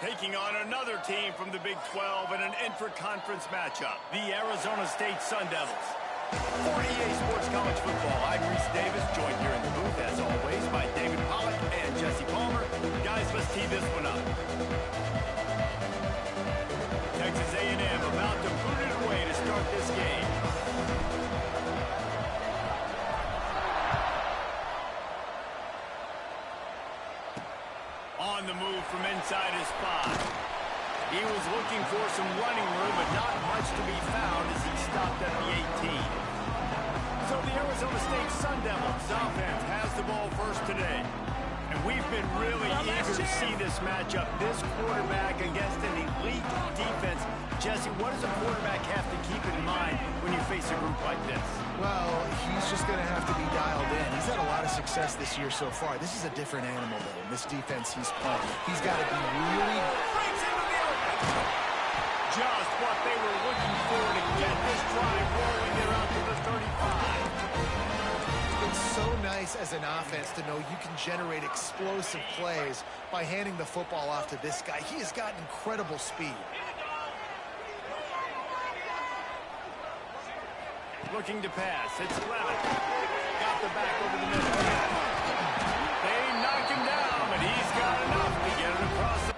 Taking on another team from the Big 12 in an intra-conference matchup, the Arizona State Sun Devils. For EA Sports College Football, I'm Reese Davis, joined here in the booth, as always, by David Pollack and Jesse Palmer. Guys, let's tee this one up. Texas A&M about to boot it away to start this game. On the move from inside his spot. He was looking for some running room, but not much to be found as he stopped at the 18. So the Arizona State Sun Devils offense has the ball first today. And we've been really eager to see this matchup, this quarterback against an elite defense. Jesse, what does a quarterback have to keep in mind when you face a group like this? Well, he's just going to have to be dialed in. He's had a lot of success this year so far. This is a different animal, though, in this defense he's playing. He's got to be really... Breaks into the open. Just what they were looking for to get this drive rolling. They're out to the 35. It's so nice as an offense to know you can generate explosive plays by handing the football off to this guy. He has got incredible speed. Looking to pass. It's Levitt. Got the back over the middle. They knock him down, but he's got enough to get it across the...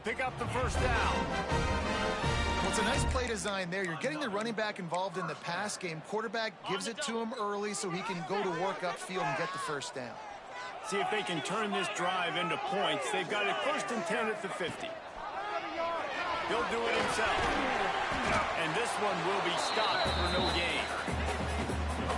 Pick up the first down. Well, it's a nice play design there. You're getting the running back involved in the pass game. Quarterback gives it to him early so he can go to work upfield and get the first down. See if they can turn this drive into points. They've got it first and 10 at the 50. He'll do it himself. And this one will be stopped for no gain.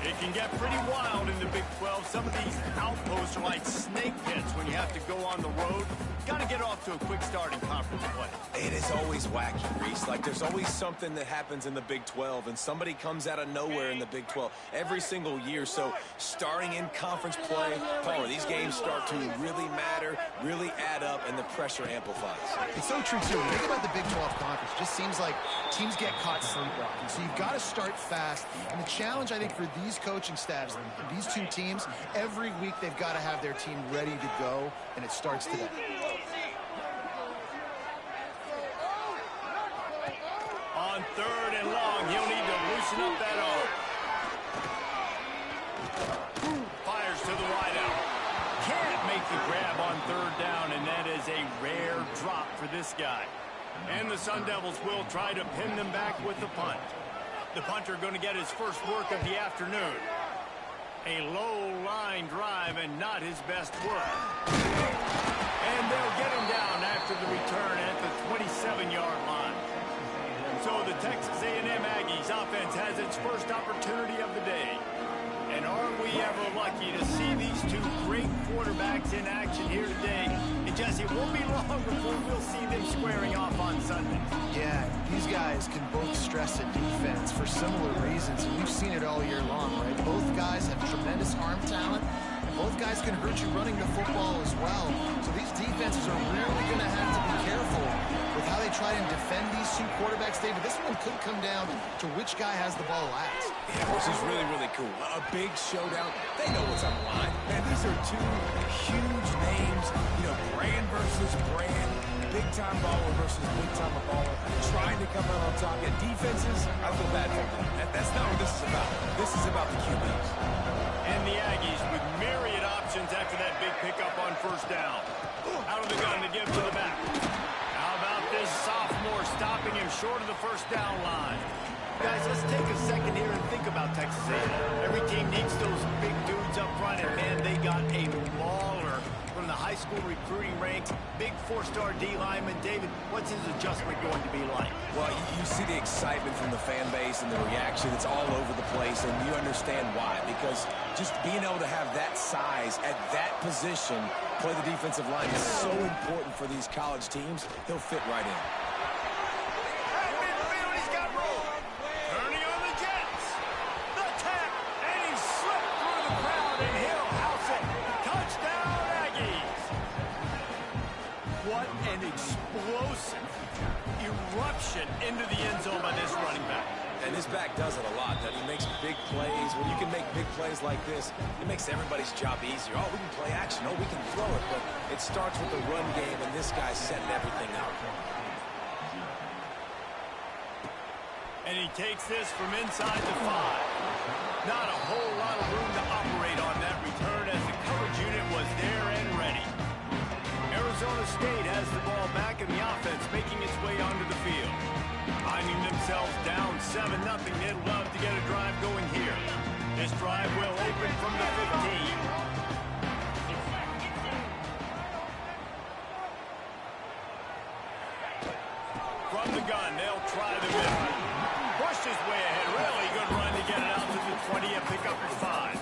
It can get pretty wild in the Big 12. Some of these outposts are like snake pits when you have to go on the road. Got to get off to a quick start in conference play. It is always wacky, Reese. Like, there's always something that happens in the Big 12, and somebody comes out of nowhere in the Big 12 every single year. So, starting in conference play, Palmer, these games start to really matter, really add up, and the pressure amplifies. It's so true, too. Think about the Big 12 conference. It just seems like teams get caught sleepwalking. So, you've got to start fast. And the challenge, I think, for these coaching staffs, these two teams, every week they've got to have their team ready to go, and it starts today. On third and long, he'll need to loosen up that arm. Fires to the wideout. Can't make the grab on third down, and that is is a rare drop for this guy. And the Sun Devils will try to pin them back with the punt. The punter going to get his first work of the afternoon. A low line drive and not his best work. And they'll get him down after the return at the 27-yard line. So the Texas A&M Aggies offense has its first opportunity of the day. And aren't we ever lucky to see these two great quarterbacks in action here today? And Jesse, it won't be long before we'll see them squaring off on Sunday. Yeah, these guys can both stress a defense for similar reasons, and we've seen it all year long, right? Both guys have tremendous arm talent, and both guys can hurt you running the football as well. So these defenses are really going to have to be careful with how they try and defend these two quarterbacks, David. This one could come down to which guy has the ball last. Yeah, which is really, really cool. A big showdown. They know what's on the line. Man, these are two huge names. You know, brand versus brand. Big-time baller versus big-time baller. Trying to come out on top. Yeah, defenses, I feel bad for them. That's not what this is about. This is about the QBs. And the Aggies with myriad options after that big pickup on first down. Out of the gun to give to the back. How about this sophomore stopping him short of the first down line? Guys, let's take a second here and think about Texas A&M. Every team needs those big dudes up front, and man, they got a mauler from the high school recruiting ranks. Big four-star D lineman. David, what's his adjustment going to be like? Well, you see the excitement from the fan base and the reaction. It's all over the place, and you understand why. Because just being able to have that size at that position, play the defensive line, is so important for these college teams. He'll fit right in. Eruption into the end zone by this running back. And this back does it a lot. That he makes big plays. When you can make big plays like this, it makes everybody's job easier. Oh, we can play action. Oh, we can throw it. But it starts with the run game, and this guy's setting everything up. And he takes this from inside the 5. Not a whole lot of room to operate on that return as the coverage unit was there and ready. Arizona State has the ball back in the offense, making its way onto the field. Finding themselves down 7-0, they'd love to get a drive going here. This drive will open from the 15. From the gun, they'll try the middle. Pushed his way ahead. Really good run to get it out to the 20 and pick up his 5.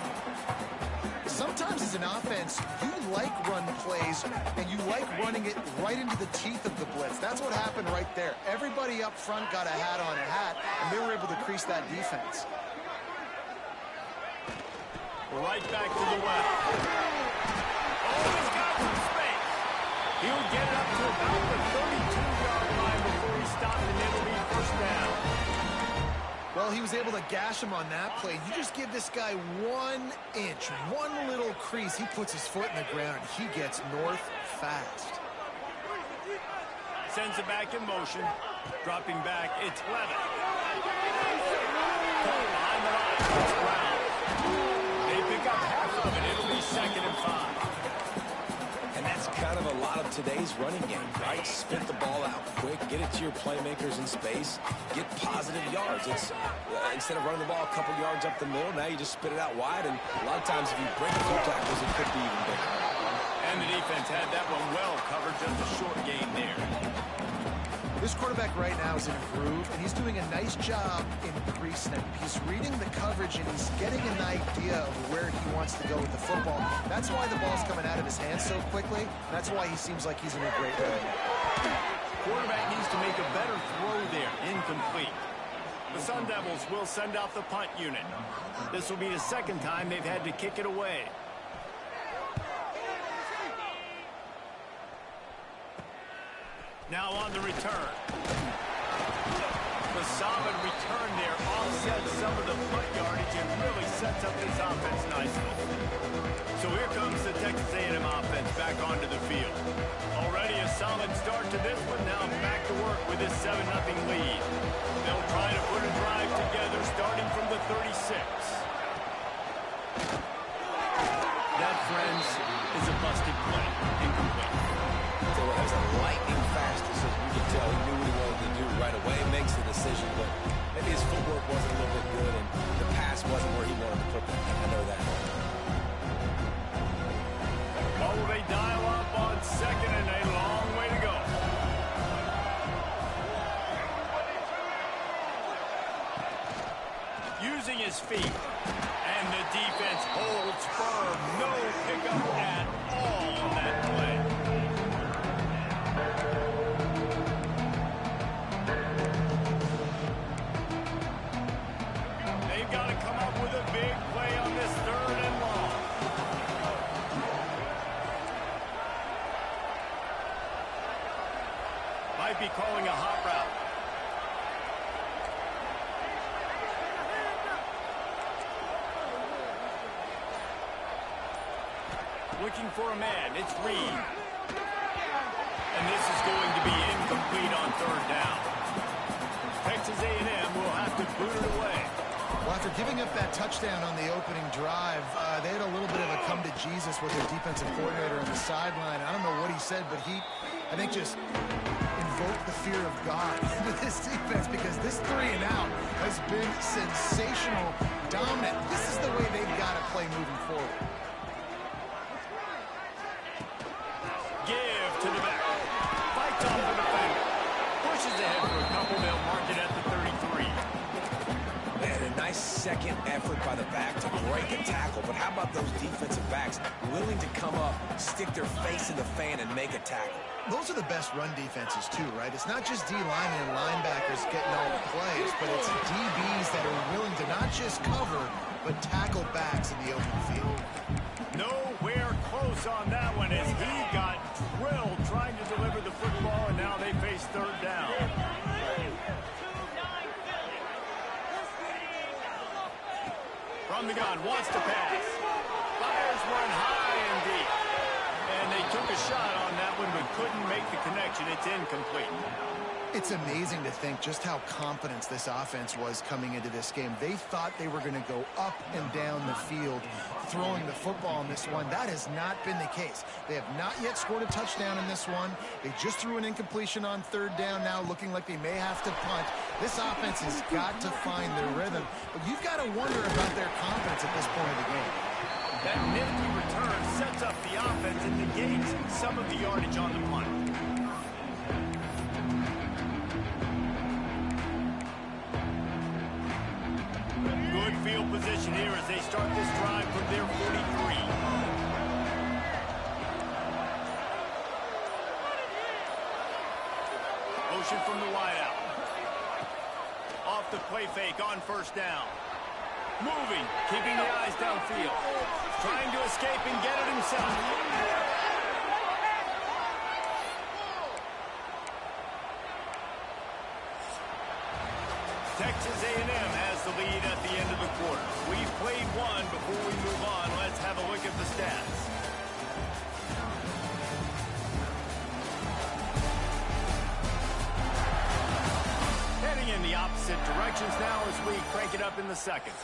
Sometimes as an offense, you like run plays, and you like running it right into the teeth of the blitz. That's what happened right there. Everybody up front got a hat on a hat, and they were able to crease that defense. Right back to the left. Oh, he's got some space. He'll get it up to about the 32-yard line before he stops, and it'll be first down. Well, he was able to gash him on that play. You just give this guy 1 inch, one little crease. He puts his foot in the ground, and he gets north fast. Sends it back in motion. Dropping back, it's Levitt. Behind the line, it's Brown. They pick up half of it. It'll be 2nd and 5. And that's kind of a lot of today's running game, right? Spit the ball out quick, get it to your playmakers in space, get positive yards. It's instead of running the ball a couple yards up the middle, now you just spit it out wide, and a lot of times if you break a few tackles, it could be even bigger. And the defense had that one well covered, just a short gain there. This quarterback right now is in a groove, and he's doing a nice job increasing it. He's reading the coverage, and he's getting an idea of where he wants to go with the football. That's why the ball's coming out of his hands so quickly. That's why he seems like he's in a great way. Quarterback needs to make a better throw there. Incomplete. The Sun Devils will send out the punt unit. This will be the 2nd time they've had to kick it away. Now on the return. The solid return there offsets some of the punt yardage and really sets up this offense nicely. So here comes the Texas A&M offense back onto the field. Already a solid start to this one. Now back to work with this 7-0 lead. They'll try to put a drive together starting from the 36. That, friends, is a busted play. Incomplete. So using his feet. And the defense holds firm. No pickup at all on that play. They've got to come up with a big play on this 3rd and long. Might be calling a hot route. Looking for a man. It's Reed. And this is going to be incomplete on 3rd down. Texas A&M will have to boot it away. Well, after giving up that touchdown on the opening drive, they had a little bit of a come to Jesus with their defensive coordinator on the sideline. I don't know what he said, but he, I think, just invoked the fear of God into this defense, because this 3 and out has been sensational, dominant. This is the way they've got to play moving forward. Give to the back. Fights off the defender. Pushes ahead for a couple. They'll mark it at the 33. Man, a nice second effort by the back to break a tackle. But how about those defensive backs willing to come up, stick their face in the fan, and make a tackle? Those are the best run defenses, too, right? It's not just D-linemen and linebackers getting all the plays, but it's DBs that are willing to not just cover, but tackle backs in the open field. Nowhere close on that one as he got drilled trying to deliver the football, and now they face 3rd down. From the gun, wants to pass. Fires one high and deep. And they took a shot on that one, but couldn't make the connection. It's incomplete. It's amazing to think just how confident this offense was coming into this game. They thought they were going to go up and down the field throwing the football in this one. That has not been the case. They have not yet scored a touchdown in this one. They just threw an incompletion on 3rd down, now looking like they may have to punt. This offense has got to find their rhythm. But you've got to wonder about their confidence at this point of the game. That nifty return sets up the offense and negates some of the yardage on the punt. Good field position here as they start this drive from their 43. Motion from the wideout. Off the play fake on 1st down. Moving, keeping the eyes downfield. Trying to escape and get it himself. Texas A&M has the lead at the end of the quarter. We've played one. Before we move on, let's have a look at the stats. Heading in the opposite directions now as we crank it up in the 2nd.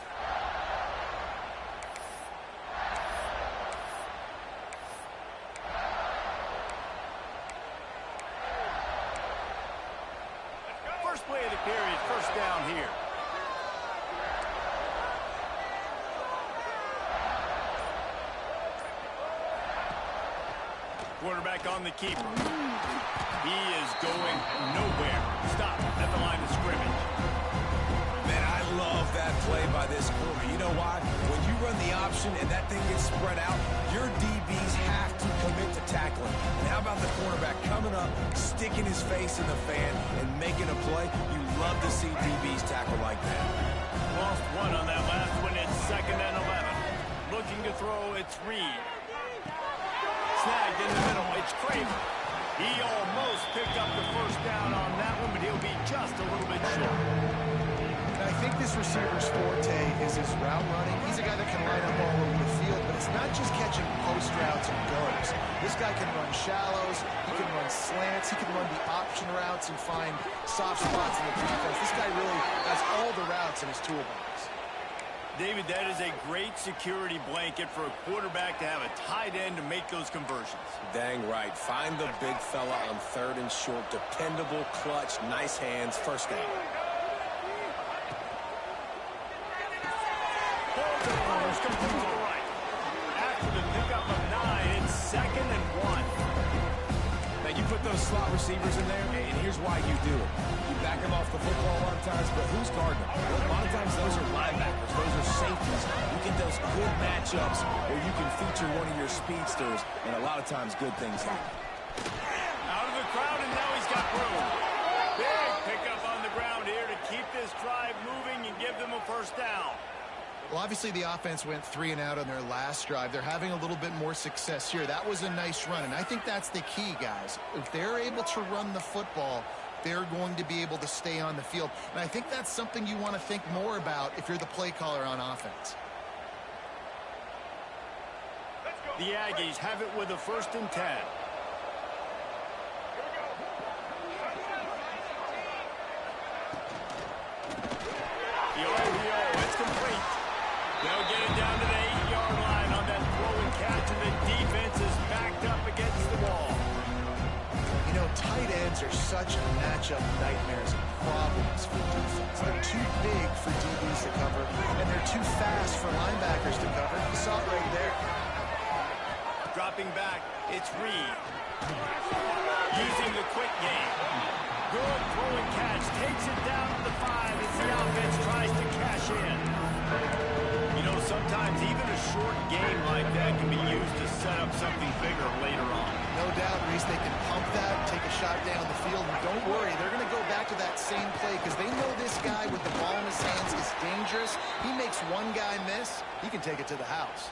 First play of the period, 1st down here. Quarterback on the keeper. He is going nowhere. Stop at the line of scrimmage. Man, I love that play by this quarter. You know why? When you run the option and that thing gets spread out, your DBs have to commit to tackling. And how about the quarterback coming up, sticking his face in the fan, and making a play? You love to see DBs tackle like that. Lost one on that last one. It's 2nd and 11. Looking to throw, it's Reed. Snagged in the middle, it's Kramer. He almost picked up the 1st down on that one, but he'll be just a little bit short. I think this receiver's forte is his route running. He's a guy that can line up all over the field, but it's not just catching post routes and goes. This guy can run shallows, he can run slants, he can run the option routes and find soft spots in the defense. This guy really has all the routes in his toolbox. David, that is a great security blanket for a quarterback to have a tight end to make those conversions. Dang right. Find the big fella on 3rd and short. Dependable, clutch, nice hands, 1st down. Holds the corners, complete to the right. After the pickup of 9, it's 2nd and 1. Now, you put those slot receivers in there, and here's why you do it. You back them off the football a lot of times, but who's guarding them? Well, a lot of times those are linebackers, those are safeties. You get those good matchups where you can feature one of your speedsters, and a lot of times good things happen. Out of the crowd, and now he's got room. Big pickup on the ground here to keep this drive moving and give them a first down. Well, obviously the offense went 3 and out on their last drive. They're having a little bit more success here. That was a nice run, and I think that's the key, guys. If they're able to run the football, they're going to be able to stay on the field. And I think that's something you want to think more about if you're the play caller on offense. The Aggies have it with a 1st and 10. It's complete. They'll get it down to the 8-yard line on that throw and catch, and the defense is backed up against the wall. You know, tight ends are such matchup nightmares and problems for defense. They're too big for DBs to cover, and they're too fast for linebackers to cover. You saw it right there. Dropping back, it's Reed. Using the quick game. Good throw and catch. Takes it down to the 5 as the offense tries to cash in. You know, sometimes even a short game like that can be used to set up something bigger later on. No doubt, Reese, they can pump that, take a shot down the field, and don't worry, they're going to go back to that same play because they know this guy with the ball in his hands is dangerous. He makes one guy miss, he can take it to the house.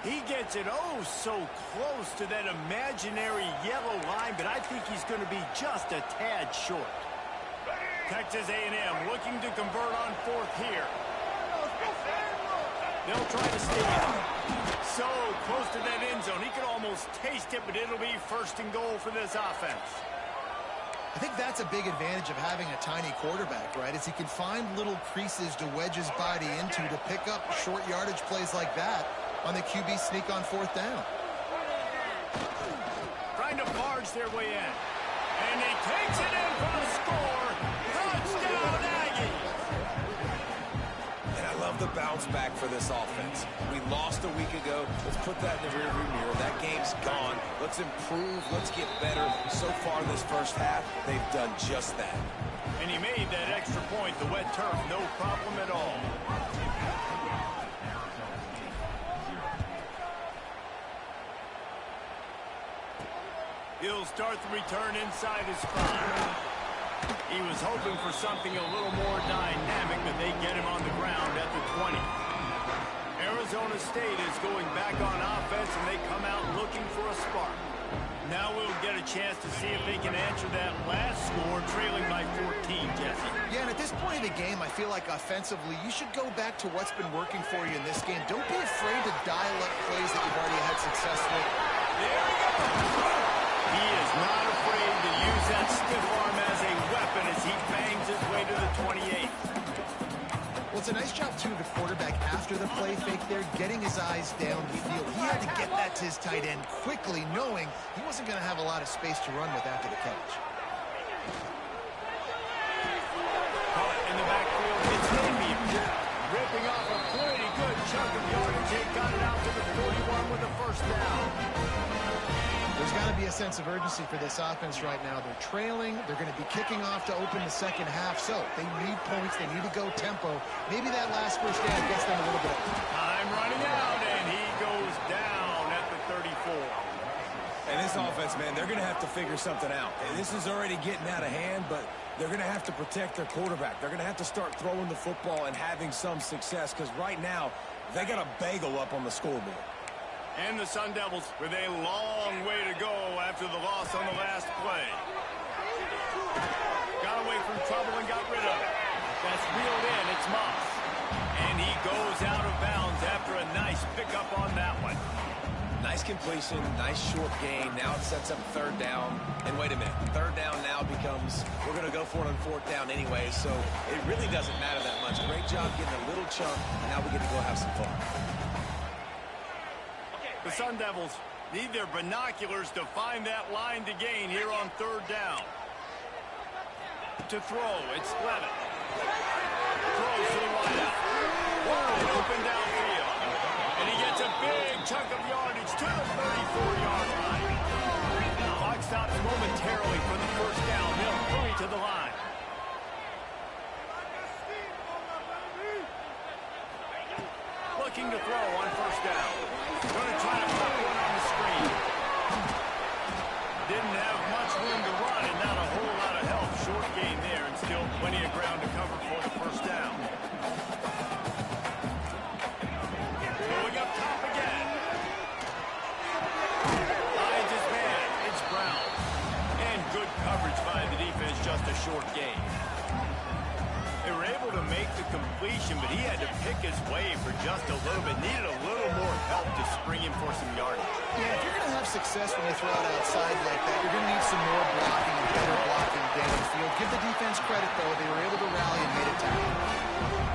He gets it so close to that imaginary yellow line, but I think he's going to be just a tad short. Texas A&M looking to convert on 4th here. They'll try to stay in. So close to that end zone. He could almost taste it, but it'll be 1st and goal for this offense. I think that's a big advantage of having a tiny quarterback, right? Is he can find little creases to wedge his body into to pick up short yardage plays like that on the QB sneak on 4th down. Trying to barge their way in. And he takes it in for the score. Touchdown, Aggies! And I love the bounce back for this offense. We lost a week ago. Let's put that in the rearview mirror. That game's gone. Let's improve. Let's get better. So far this first half, they've done just that. And he made that extra point. The wet turf, no problem at all. He'll start the return inside his 5. He was hoping for something a little more dynamic, but they get him on the ground at the 20. Arizona State is going back on offense, and they come out looking for a spark. Now we'll get a chance to see if they can answer that last score, trailing by 14, Jesse. Yeah, and at this point of the game, I feel like offensively, you should go back to what's been working for you in this game. Don't be afraid to dial up plays that you've already had success with. There we go. He is not afraid to use that stiff arm as a weapon as he bangs his way to the 28. Well, it's a nice job, too, the quarterback after the play fake there, getting his eyes down the field. He had to get that to his tight end quickly, knowing he wasn't going to have a lot of space to run with after the catch. Caught in the backfield, it's Navy. Ripping off a pretty good chunk of yardage. He got it out to the 41 with the 1st down. There's got to be a sense of urgency for this offense right now. They're trailing. They're going to be kicking off to open the 2nd half. So they need points. They need to go tempo. Maybe that last 1st down gets them a little bit. Time running out, and he goes down at the 34. And this offense, man, they're going to have to figure something out. And this is already getting out of hand, but they're going to have to protect their quarterback. They're going to have to start throwing the football and having some success because right now they got a bagel up on the scoreboard. And the Sun Devils with a long way to go after the loss on the last play. Got away from trouble and got rid of it. That's reeled in. It's Moss. And he goes out of bounds after a nice pickup on that one. Nice completion, nice short gain. Now it sets up 3rd down. And wait a minute, 3rd down now becomes, we're going to go for it on 4th down anyway, so it really doesn't matter that much. Great job getting a little chunk, and now we get to go have some fun. The Sun Devils need their binoculars to find that line to gain here on 3rd down. To throw, it's Levitt. Throws to the wideout. Wide open downfield. And he gets a big chunk of yardage to the 34-yard line. The clock stops momentarily for the 1st down. They'll hurry to the line. looking to throw on first down. Going to try to pop one on the screen. Didn't have much room to run and not a whole lot of help. Short gain there and still plenty of ground to cover for the first down. Going up top again. Finds his man. It's Brown. And good coverage by the defense, just a short gain. They were able to make the completion, but he had to pick his way for just a little bit. Needed a little more help to spring him for some yardage. Yeah, if you're going to have success when you throw it outside like that, you're going to need some more blocking and better blocking downfield. Give the defense credit, though. They were able to rally and made a tackle.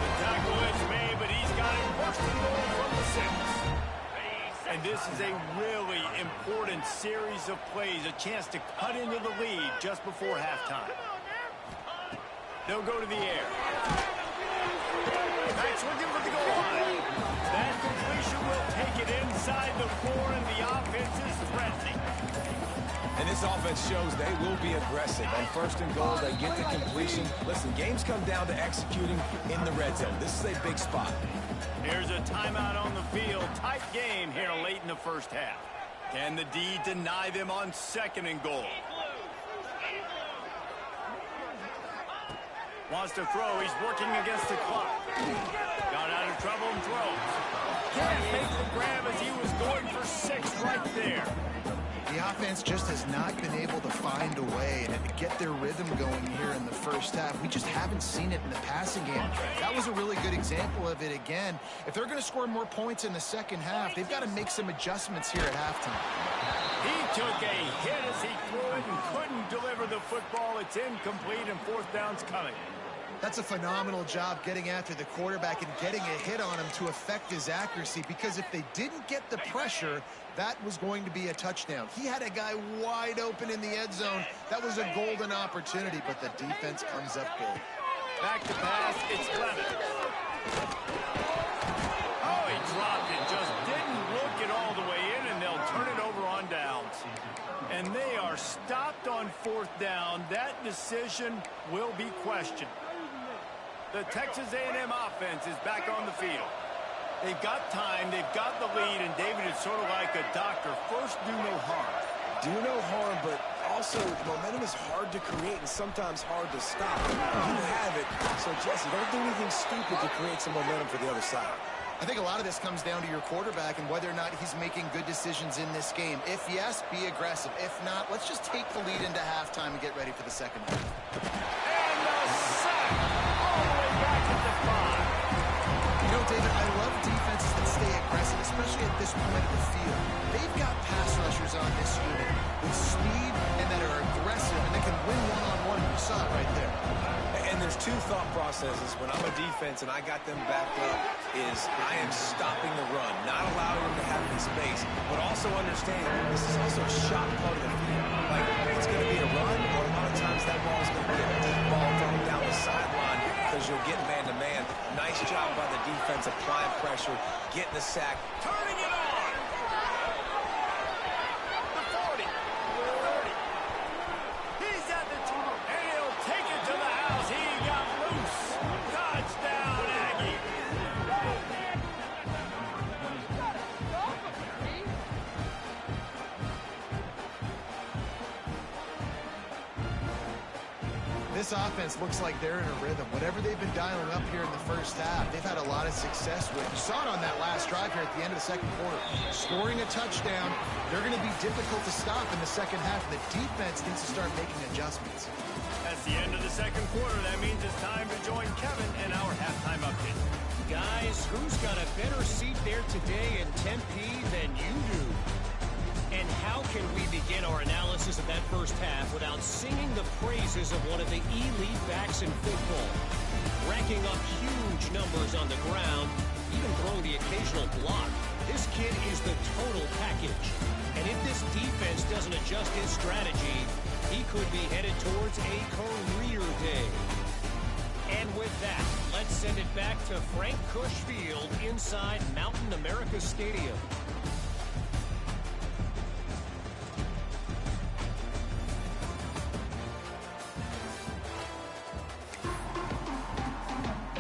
The tackle is made, but he's got it first and goal from the 6. And this is a really important series of plays, a chance to cut into the lead just before halftime. They'll go to the air. Max looking for the goal line. That completion will take it inside the 4, and the offense is threatening. And this offense shows they will be aggressive. On first and goal, they get the completion. Listen, games come down to executing in the red zone. This is a big spot. Here's a timeout on the field. Tight game here late in the first half. Can the D deny them on second and goal? Wants to throw. He's working against the clock. Got out of trouble and throws. Can't make the grab as he was going for 6 right there. The offense just has not been able to find a way and to get their rhythm going here in the first half. We just haven't seen it in the passing game. That was a really good example of it again. If they're going to score more points in the second half, they've got to make some adjustments here at halftime. He took a hit as he threw it and couldn't deliver the football. It's incomplete and fourth down's coming. That's a phenomenal job getting after the quarterback and getting a hit on him to affect his accuracy, because if they didn't get the pressure, that was going to be a touchdown. He had a guy wide open in the end zone. That was a golden opportunity, but the defense comes up big. Back to pass, it's Clement. Oh, he dropped it. Just didn't look it all the way in, and they'll turn it over on downs. And they are stopped on fourth down. That decision will be questioned. The Texas A&M offense is back on the field. They've got time, they've got the lead, and David is sort of like a doctor. First, do no harm. Do no harm, but also momentum is hard to create and sometimes hard to stop. You have it, so Jesse, don't do anything stupid to create some momentum for the other side. I think a lot of this comes down to your quarterback and whether or not he's making good decisions in this game. If yes, be aggressive. If not, let's just take the lead into halftime and get ready for the second half. And the sack all the way back at the 5. You know, David, I love defenses that stay aggressive, especially at this point of the field. They've got pass rushers on this unit with speed and that are aggressive and they can win one-on-one. You saw it right there. And there's two thought processes when I'm a defense and I got them backed up is I am stopping the run, not allowing them to have any space, but also understanding this is also a shot part of the field. Like, it's going to be a run, or a lot of times that ball is going to be a deep ball thrown down the sideline because you'll get man-to-man. Nice job by the defense applying pressure, getting the sack. Turning it on. The 40. 30. He's at the 2, and he'll take it to the house. He got loose. Touchdown, Aggie. This offense looks like they're in a rhythm. Whatever they've been dialing up here in the first half, they've had a lot of success with. You saw it on that last drive here at the end of the second quarter. Scoring a touchdown, they're going to be difficult to stop in the second half. The defense needs to start making adjustments. That's the end of the second quarter. That means it's time to join Kevin in our halftime update. Guys, who's got a better seat there today in Tempe than you do? And how can we begin our analysis of that first half without singing the praises of one of the elite backs in football? Racking up huge numbers on the ground, even throwing the occasional block. This kid is the total package. And if this defense doesn't adjust his strategy, he could be headed towards a career day. And with that, let's send it back to Frank Kush Field inside Mountain America Stadium.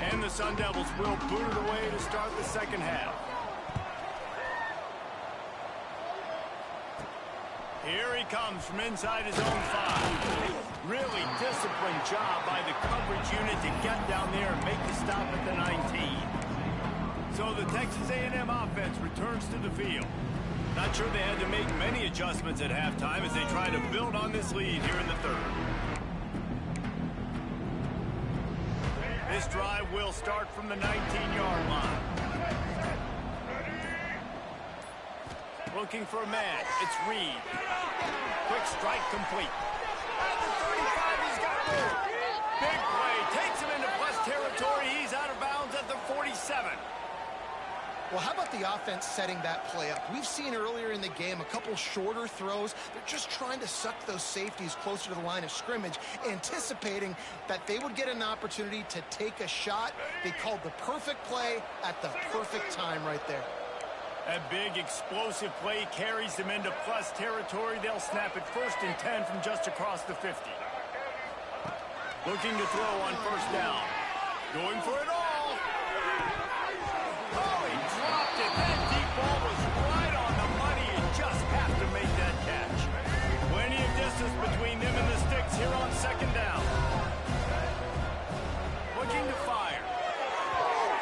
And the Sun Devils will boot it away to start the second half. Here he comes from inside his own 5. Really disciplined job by the coverage unit to get down there and make the stop at the 19. So the Texas A&M offense returns to the field. Not sure they had to make many adjustments at halftime as they try to build on this lead here in the third. This drive will start from the 19-yard line. Looking for a man. It's Reed. Quick strike complete. At the 35, he's got room. Big play. Takes him into plus territory. He's out of bounds at the 47. Well, how about the offense setting that play up? We've seen earlier in the game a couple shorter throws. They're just trying to suck those safeties closer to the line of scrimmage, anticipating that they would get an opportunity to take a shot. They called the perfect play at the perfect time right there. That big explosive play carries them into plus territory. They'll snap it 1st and 10 from just across the 50. Looking to throw on 1st down. Going for it all. Oh, he dropped it. That deep ball was right on the money. You just have to make that catch. Plenty of distance between them and the sticks here on 2nd down. Looking to fire.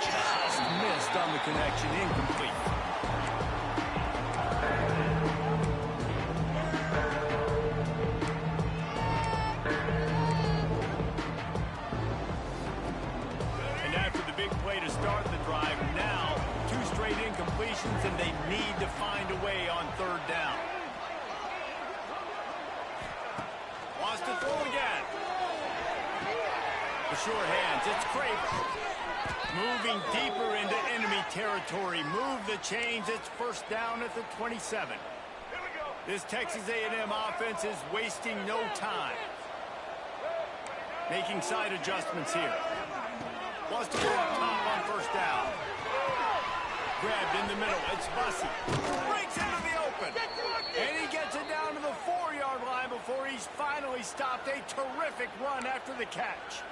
Just missed on the connection. Incomplete. Start the drive now. 2 straight incompletions, and they need to find a way on 3rd down. Wants to throw again. The sure hands. It's Craven. Moving deeper into enemy territory. Move the chains. It's 1st down at the 27. This Texas A&M offense is wasting no time. Making side adjustments here. Wants to go up top on 1st down. Grabbed in the middle. It's Bussey. Breaks into the open. And he gets it down to the 4-yard line before he's finally stopped. A terrific run after the catch.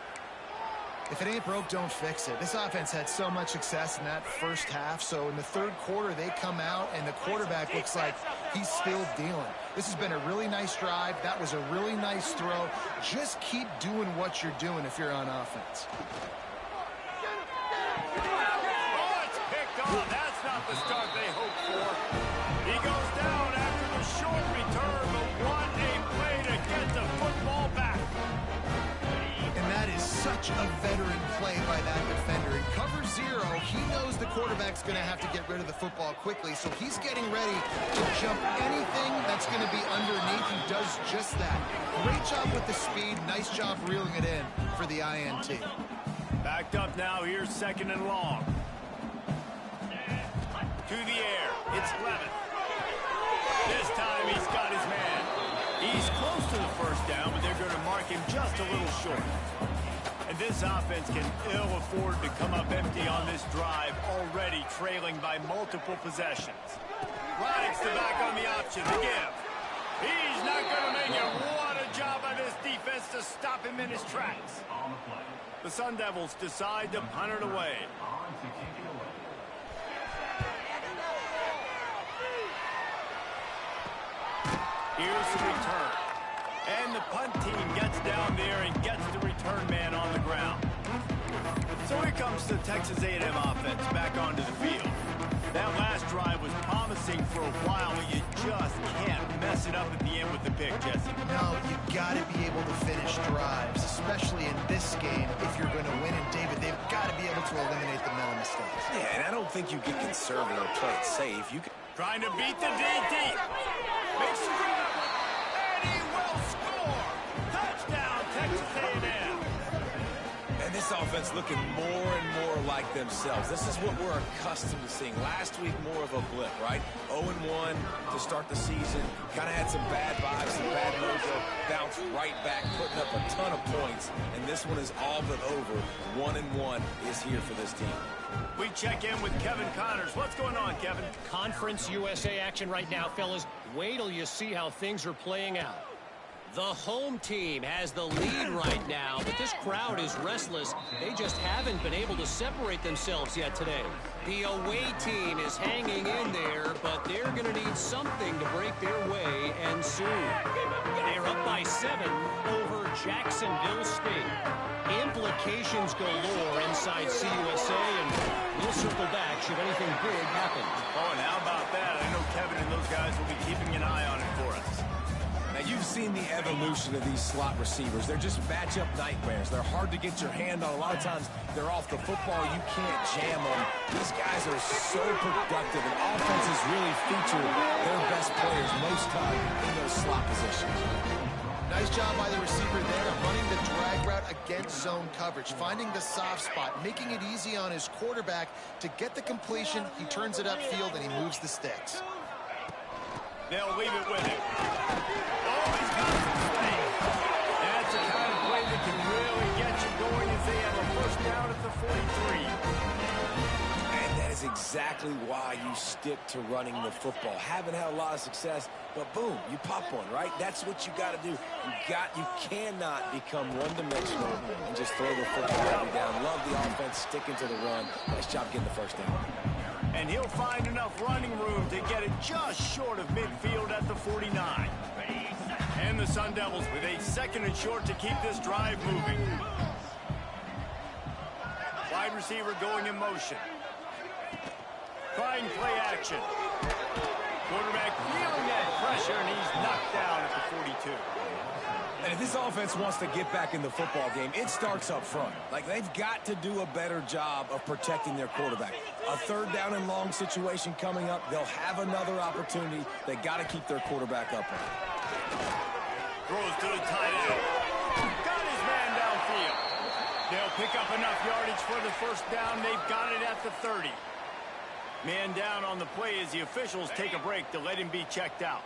If it ain't broke, don't fix it. This offense had so much success in that 1st half, so in the 3rd quarter, they come out, and the quarterback looks like he's still dealing. This has been a really nice drive. That was a really nice throw. Just keep doing what you're doing if you're on offense. Oh, that's not the start they hoped for. He goes down after the short return, but what a play to get the football back. And that is such a veteran play by that defender. In cover 0, he knows the quarterback's going to have to get rid of the football quickly, so he's getting ready to jump anything that's going to be underneath. He does just that. Great job with the speed. Nice job reeling it in for the INT. Backed up now. Here's 2nd and long. To the air. It's Levitt. This time he's got his man. He's close to the 1st down, but they're going to mark him just a little short. And this offense can ill afford to come up empty on this drive, already trailing by multiple possessions. Rides the back on the option to give. He's not going to make it. What a job by this defense to stop him in his tracks. The Sun Devils decide to punt it away. Here's the return. And the punt team gets down there and gets the return man on the ground. So here comes the Texas A&M offense back onto the field. That last drive was promising for a while, but you just can't mess it up at the end with the pick, Jesse. No, you got to be able to finish drives, especially in this game. If you're going to win, and David, they've got to be able to eliminate the mental mistakes. Yeah, and I don't think you get conservative or play it safe. You can... Trying to beat the DT. Makes the grab. And he will score. Touchdown, Texas A&M. And this offense looking more and more like themselves. This is what we're accustomed to seeing. Last week, more of a blip, right? 0-1 to start the season. Kind of had some bad vibes, some bad mojo. Bounced right back, putting up a ton of points. And this one is all but over. 1-1 is here for this team. We check in with Kevin Connors. What's going on, Kevin? Conference USA action right now, fellas. Wait till you see how things are playing out. The home team has the lead right now, but this crowd is restless. They just haven't been able to separate themselves yet today. The away team is hanging in there, but they're going to need something to break their way, and soon. They're up by 7 over Jacksonville State. Implications galore inside CUSA, and we'll circle back should anything big happen. Oh, and how about that? I know Kevin and those guys will be keeping an eye on it for us. Now, you've seen the evolution of these slot receivers. They're just matchup nightmares. They're hard to get your hand on. A lot of times, they're off the football. You can't jam them. These guys are so productive, and offenses really feature their best players most time in those slot positions. Nice job by the receiver there, running the drag route against zone coverage, finding the soft spot, making it easy on his quarterback to get the completion. He turns it upfield, and he moves the sticks. They'll leave it with him. Oh, he's got some space. That's the kind of play that can really get you going as they have a first down at the 43. And that is exactly why you stick to running the football. Haven't had a lot of success, but boom, you pop one, right? That's what you got to do. You cannot become one-dimensional and just throw the football every down. Love the offense sticking to the run. Nice job getting the first down. And he'll find enough running room to get it just short of midfield at the 49. And the Sun Devils with a 2nd and short to keep this drive moving. Wide receiver going in motion. Trying play action. Quarterback feeling that pressure, and he's knocked down at the 42. And if this offense wants to get back in the football game, it starts up front. Like, they've got to do a better job of protecting their quarterback. A 3rd down and long situation coming up. They'll have another opportunity. They got to keep their quarterback upright. Throws to the tight end. Got his man downfield. They'll pick up enough yardage for the first down. They've got it at the 30. Man down on the play as the officials take a break to let him be checked out.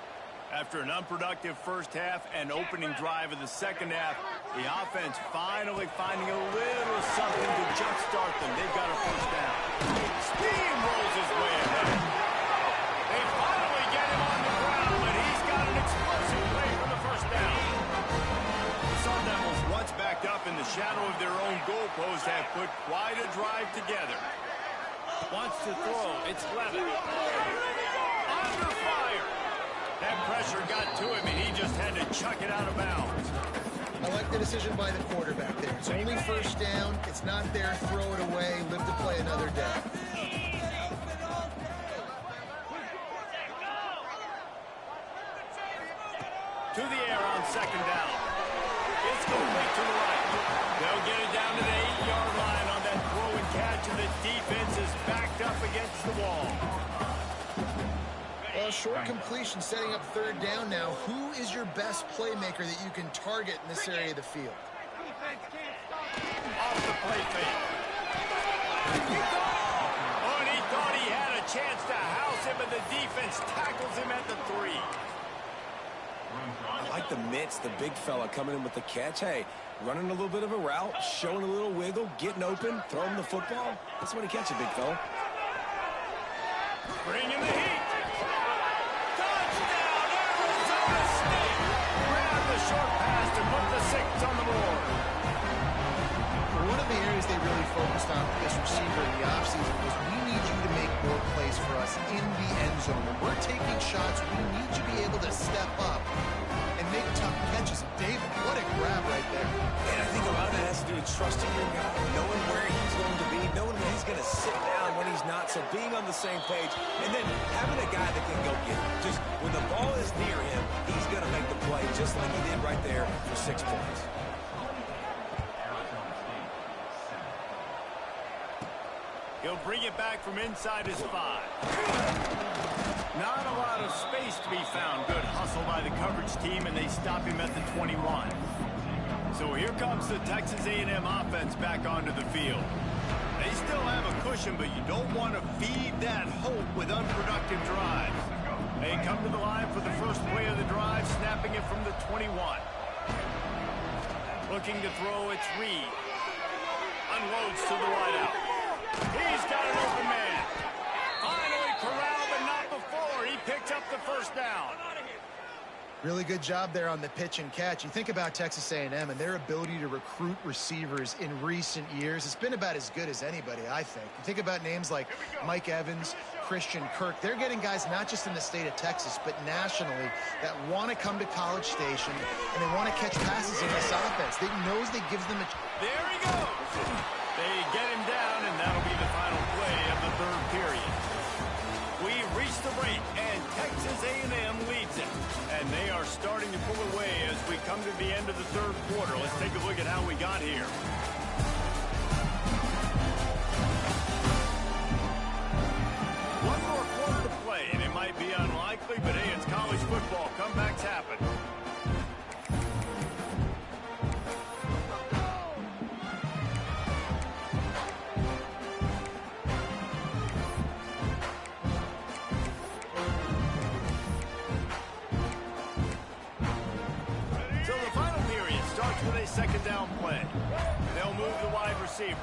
After an unproductive first half and opening drive of the second half, the offense finally finding a little something to jumpstart them. They've got a first down. Steamrolls his way ahead. They finally get him on the ground, but he's got an explosive play for the first down. The Sun Devils, once backed up in the shadow of their own goalpost, have put quite a drive together. Wants to throw. It's Levitt. Under fire. That pressure got to him, and he just had to chuck it out of bounds. I like the decision by the quarterback there. It's only first down. It's not there. Throw it away. Live to play another day. To the air on 2nd down. It's complete to the right. They'll get it down to the 8-yard line on that throw and catch, and the defense is backed up against the wall. Well, short completion setting up 3rd down now. Who is your best playmaker that you can target in this area of the field? Off the play fake. Oh, and he thought he had a chance to house him, but the defense tackles him at the 3. I like the mitts, the big fella coming in with the catch. Hey, running a little bit of a route, showing a little wiggle, getting open, throwing the football. That's when he catch it, big fella. Bring in the heat. Touchdown, Arizona State. Grab the short pass to put the 6 on the board. One of the areas they really focused on with this receiver in the offseason was we need you to make more plays for us in the end zone. When we're taking shots, we need you to be able to step up and make tough catches. David, what a grab right there. And I think a lot of that has to do with trusting your guy, knowing where he's going to be, knowing when he's going to sit down, when he's not, so being on the same page, and then having a guy that can go get it. Just when the ball is near him, he's going to make the play, just like he did right there for 6 points. He'll bring it back from inside his 5. Not a lot of space to be found. Good hustle by the coverage team, and they stop him at the 21. So here comes the Texas A&M offense back onto the field. They still have a cushion, but you don't want to feed that hope with unproductive drives. They come to the line for the first play of the drive, snapping it from the 21. Looking to throw, it's Reed. Unloads to the wideout. He's got an open man. Finally corralled, but not before. He picked up the first down. Really good job there on the pitch and catch. You think about Texas A&M and their ability to recruit receivers in recent years. It's been about as good as anybody, I think. You think about names like Mike Evans, Christian Kirk. They're getting guys not just in the state of Texas, but nationally that want to come to College Station and they want to catch passes in this offense. They knows they gives them a... There he goes. They get him down, and that'll be the final play of the third period. We reach the break, and Texas A&M leads it. And they are starting to pull away as we come to the end of the third quarter. Let's take a look at how we got here. One more quarter to play, and it might be unlikely, but hey, it's college football. Comebacks happen. With a second down play. They'll move the wide receiver.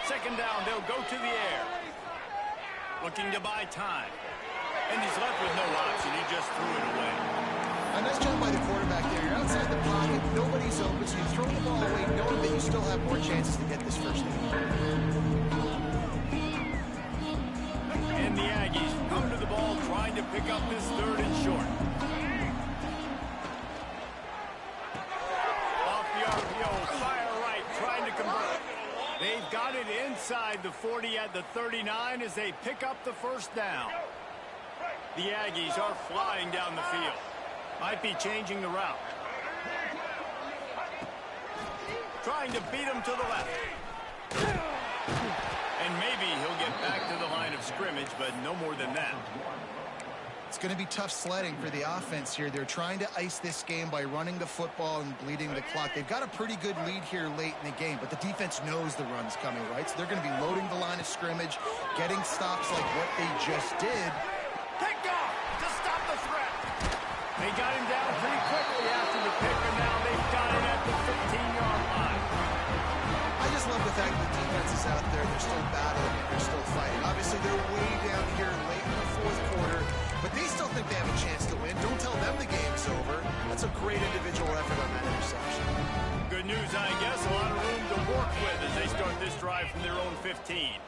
Second down, they'll go to the air. Looking to buy time. And he's left with no option. He just threw it away. A nice job by the quarterback there. You're outside the pocket. Nobody's open, so you throw the ball away knowing that you still have more chances to get this first down. And the Aggies come to the ball trying to pick up this third and short. They've got it inside the 40 at the 39 as they pick up the first down. The Aggies are flying down the field. Might be changing the route. Trying to beat him to the left. And maybe he'll get back to the line of scrimmage, but no more than that. It's going to be tough sledding for the offense here. They're trying to ice this game by running the football and bleeding the clock. They've got a pretty good lead here late in the game, but the defense knows the run's coming, right? So they're going to be loading the line of scrimmage, getting stops like what they just did. Picked off to stop the threat. They got him down pretty quickly after the pick, and now they've got it at the 15-yard line. I just love the fact that the defense is out there. They're still battling and they're still fighting. Obviously, they're way down here late in the fourth quarter, but they still think they have a chance to win. Don't tell them the game's over. That's a great individual effort on that interception. Good news, I guess. A lot of room to work with as they start this drive from their own 15.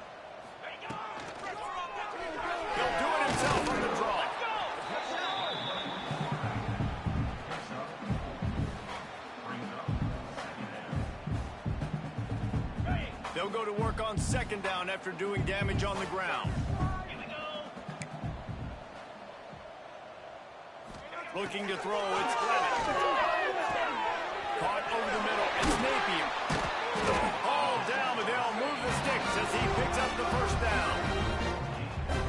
He'll do it himself on the draw. They'll go to work on second down after doing damage on the ground. Looking to throw, it's Clement. Caught over the middle, it's Napier. All down, but they'll move the sticks as he picks up the first down.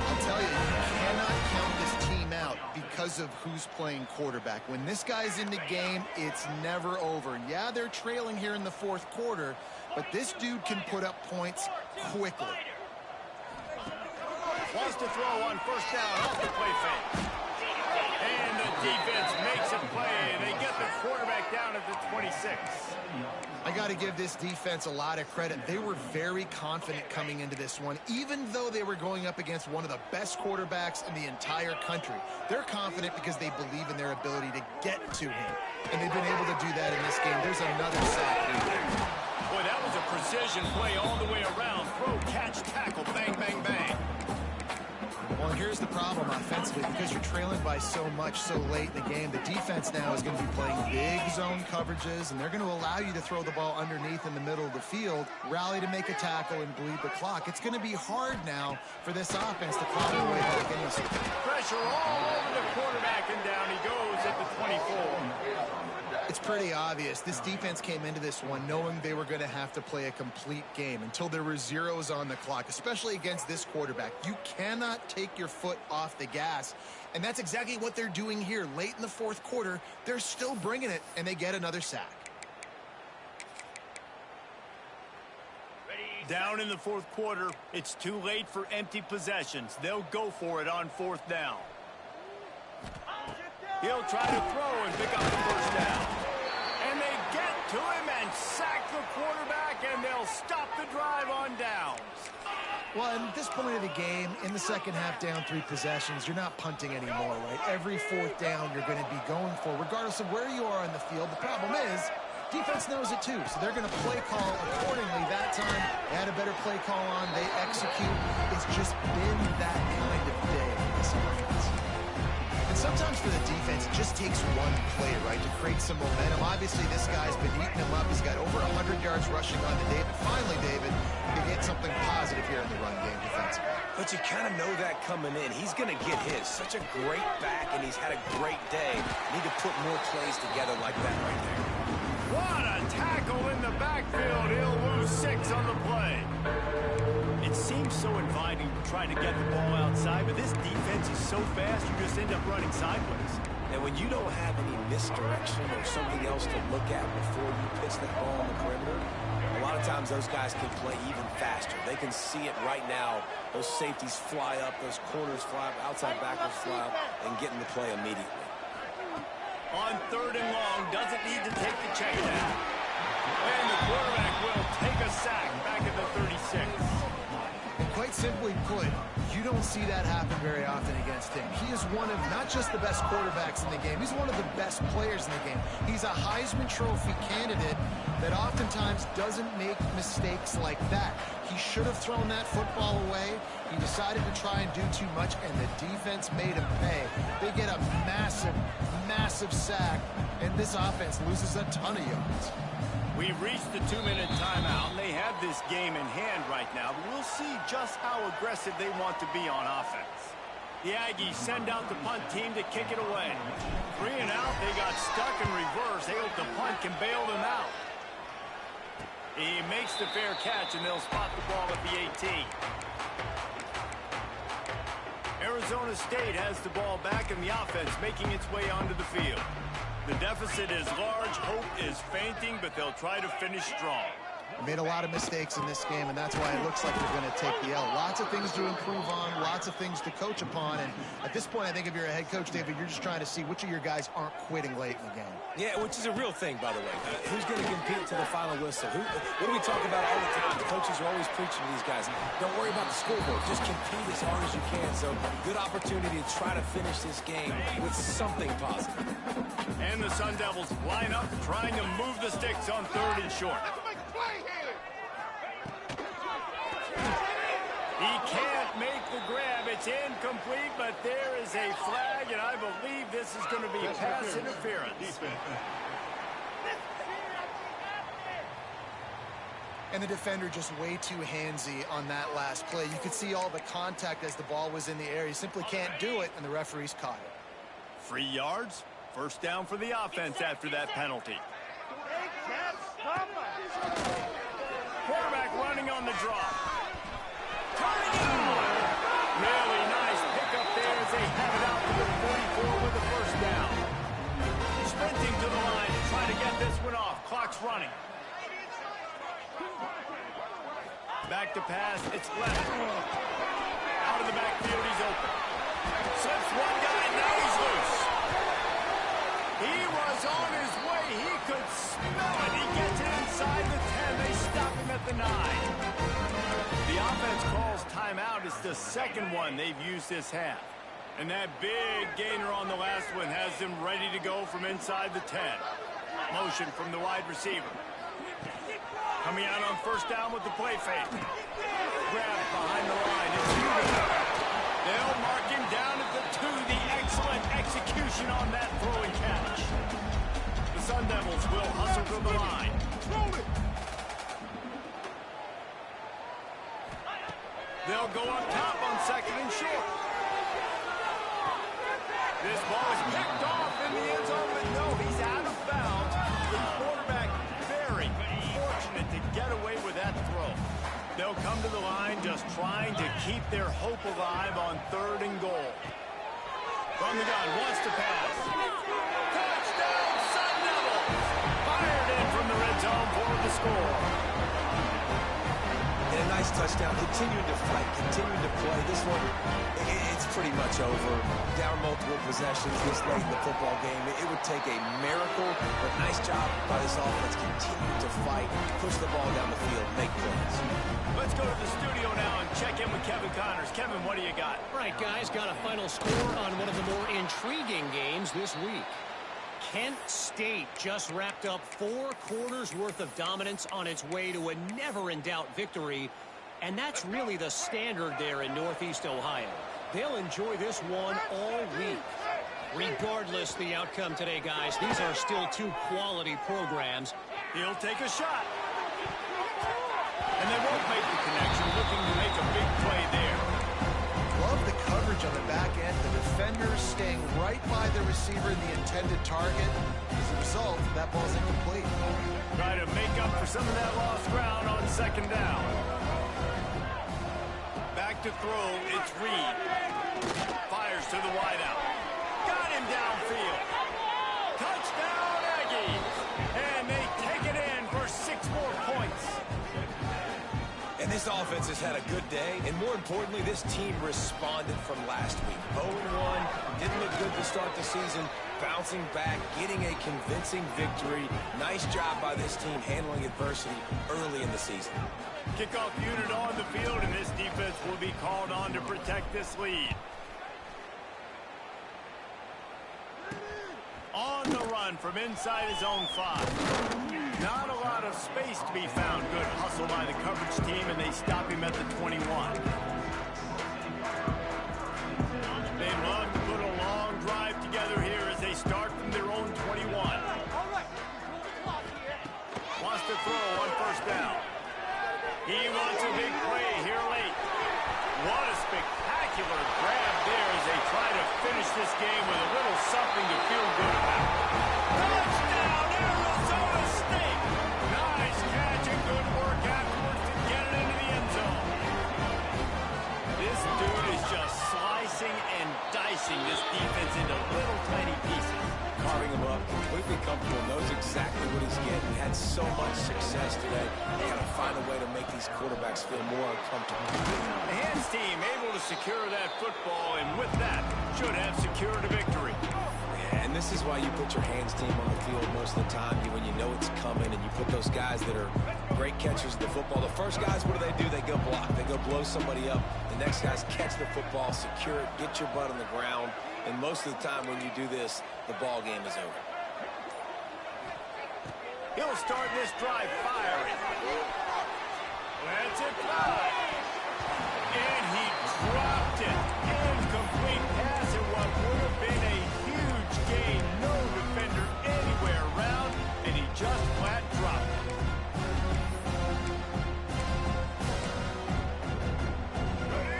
I'll tell you, you cannot count this team out because of who's playing quarterback. When this guy's in the game, it's never over. Yeah, they're trailing here in the fourth quarter, but this dude can put up points quickly. Wants to throw on first down off the play fake. And the defense makes a play. They get the quarterback down at the 26. I got to give this defense a lot of credit. They were very confident coming into this one, even though they were going up against one of the best quarterbacks in the entire country. They're confident because they believe in their ability to get to him, and they've been able to do that in this game. There's another sack here. Boy, that was a precision play all the way around. Throw, catch, tackle, bang, bang, bang. Well, here's the problem offensively. Because you're trailing by so much so late in the game, the defense now is going to be playing big zone coverages, and they're going to allow you to throw the ball underneath in the middle of the field, rally to make a tackle, and bleed the clock. It's going to be hard now for this offense to claw their way back in this game. Pressure all over the quarterback, and down he goes at the 24. It's pretty obvious. This defense came into this one knowing they were going to have to play a complete game until there were zeros on the clock, especially against this quarterback. You cannot take your foot off the gas, and that's exactly what they're doing here. Late in the fourth quarter, they're still bringing it, and they get another sack. Down in the fourth quarter, it's too late for empty possessions. They'll go for it on fourth down. He'll try to throw and pick up the first down. And they get to him and sack the quarterback, and they'll stop the drive on downs. Well, at this point of the game, in the second half, down 3 possessions, you're not punting anymore, right? Every fourth down you're going to be going for, regardless of where you are on the field. The problem is, defense knows it too, so they're going to play call accordingly. That time, they had a better play call on. They execute. It's just been that kind of day for this offense. And sometimes for the defense, it just takes one play, right, to create some momentum. Obviously, this guy's been eating him up. He's got over 100 yards rushing on the day. But finally, David, to get something positive here in the run game defensively. But you kind of know that coming in. He's going to get his. Such a great back, and he's had a great day. Need to put more plays together like that right there. What a tackle in the backfield. He'll lose 6 on the play. It seems so inviting to try to get the ball outside, but this defense is so fast, you just end up running sideways. And when you don't have any misdirection or something else to look at before you pitch that ball on the perimeter, a lot of times those guys can play even faster. They can see it right now. Those safeties fly up, those corners fly up, outside backers fly up, and get in the play immediately. On 3rd and long, doesn't need to take the check down. And the quarterback will take a sack back at the 36. And quite simply put, you don't see that happen very often against him. He is one of not just the best quarterbacks in the game, he's one of the best players in the game. He's a Heisman Trophy candidate that oftentimes doesn't make mistakes like that. He should have thrown that football away. He decided to try and do too much, and the defense made him pay. They get a massive, massive sack, and this offense loses a ton of yards. We've reached the 2-minute timeout, and they have this game in hand right now, but we'll see just how aggressive they want to be on offense. The Aggies send out the punt team to kick it away. 3 and out, they got stuck in reverse. They hope the punt can bail them out. He makes the fair catch, and they'll spot the ball at the 18. Arizona State has the ball back, and the offense making its way onto the field. The deficit is large, hope is fainting, but they'll try to finish strong. Made a lot of mistakes in this game, and that's why it looks like they're going to take the L. Lots of things to improve on, lots of things to coach upon, and at this point, I think if you're a head coach, David, you're just trying to see which of your guys aren't quitting late in the game. Yeah, which is a real thing, by the way. Who's going to compete to the final whistle? What do we talk about all the time? The coaches are always preaching to these guys. Don't worry about the scoreboard. Just compete as hard as you can. So, good opportunity to try to finish this game with something positive. And the Sun Devils line up, trying to move the sticks on 3rd and short. He can't make the grab. It's incomplete, but there is a flag, and I believe this is going to be pass interference. And the defender just way too handsy on that last play. You could see all the contact as the ball was in the air. He simply can't do it, and the referees caught it. 3 yards, 1st down for the offense after that penalty. Quarterback running on the drop. Really nice pickup there as they have it out to the 44 with the 1st down. Sprinting to the line to try to get this one off. Clock's running. Back to pass. It's left. Out of the backfield, he's open. Slips one guy, now he's loose. He was on his way. He could smell it. He gets it inside the 10. They stop him at the 9. The offense calls timeout. It's the 2nd one they've used this half. And that big gainer on the last one has them ready to go from inside the 10. Motion from the wide receiver. Coming out on 1st down with the play fake. Grab behind the line. It's Hugo. They'll mark him down at the 2. The excellent execution on that throw and catch. The Sun Devils will hustle to the line. They'll go up top on 2nd and short. This ball is picked off in the end zone, but no, he's out of bounds. The quarterback very fortunate to get away with that throw. They'll come to the line just trying to keep their hope alive on 3rd and goal. From the gun, wants to pass. Touchdown, Sun Devils! Fired in from the red zone for the score. And a nice touchdown, continuing to fight, continuing to play. This one, it's pretty much over. Down multiple possessions this late in the football game. It would take a miracle, but nice job by this offense continuing to fight, push the ball down the field, make plays. Let's go to the studio now and check in with scores. Kevin, what do you got? All right, guys, got a final score on one of the more intriguing games this week. Kent State just wrapped up 4 quarters worth of dominance on its way to a never-in-doubt victory, and that's really the standard there in Northeast Ohio. They'll enjoy this one all week. Regardless the outcome today, guys, these are still 2 quality programs. He'll take a shot. And they won't make the connection, looking to make a big play there. Love the coverage on the back end. The defenders staying right by the receiver in the intended target. As a result, that ball's incomplete. Try to make up for some of that lost ground on 2nd down. Back to throw, it's Reed. Fires to the wideout. Got him downfield. Touchdown, Aggies. And they take it in for 6 more points. And this offense has had a good day, and more importantly, this team responded from last week. 0-1, didn't look good to start the season, bouncing back, getting a convincing victory. Nice job by this team handling adversity early in the season. Kickoff unit on the field, and this defense will be called on to protect this lead. On the run from inside his own 5. Not a lot of space to be found. Good hustle by the coverage team, and they stop him at the 21. They love to put a long drive together here as they start from their own 21. Wants to throw on 1st down. He wants a big play here late. What a spectacular grab there as they try to finish this game with a little something to feel good about. Touchdown, Arizona State! Nice catch and good work afterwards to get it into the end zone. This dude is just slicing and dicing this defense into little tiny pieces. Carving him up, completely comfortable, knows exactly what he's getting. Had so much success today. They got to find a way to make these quarterbacks feel more uncomfortable. The hands team able to secure that football, and with that, should have secured a victory. And this is why you put your hands team on the field most of the time, when you know it's coming, and you put those guys that are great catchers of the football. The first guys, what do? They go block. They go blow somebody up. The next guys catch the football, secure it, get your butt on the ground. And most of the time when you do this, the ball game is over. He'll start this drive firing. That's it fly. And he dropped it. Incomplete pass in what would have been a huge gain. No defender anywhere around, and he just flat dropped it.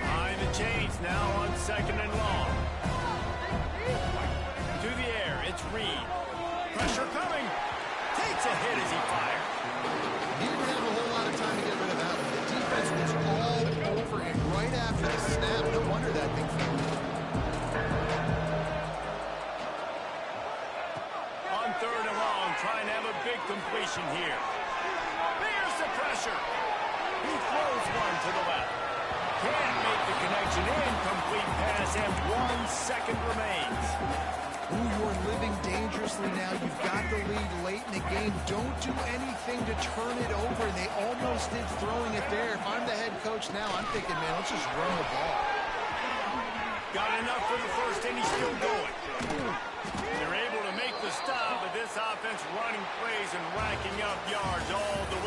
Behind the chains now on 2nd and long. To the air, it's Reed. Pressure coming. Takes a hit as he fired. He didn't have a whole lot of time to get rid of that one. The defense was all over him right after the snap. No wonder that thing fell. On 3rd and long, trying to have a big completion here. There's the pressure. He throws one to the left. Can't make the connection. Incomplete pass, and 1 second remains. Ooh, you're living dangerously now. You've got the lead late in the game. Don't do anything to turn it over. And they almost did throwing it there. If I'm the head coach now, I'm thinking, man, let's just run the ball. Got enough for the first, and he's still going. They're able to make the stop, but this offense running plays and racking up yards all the way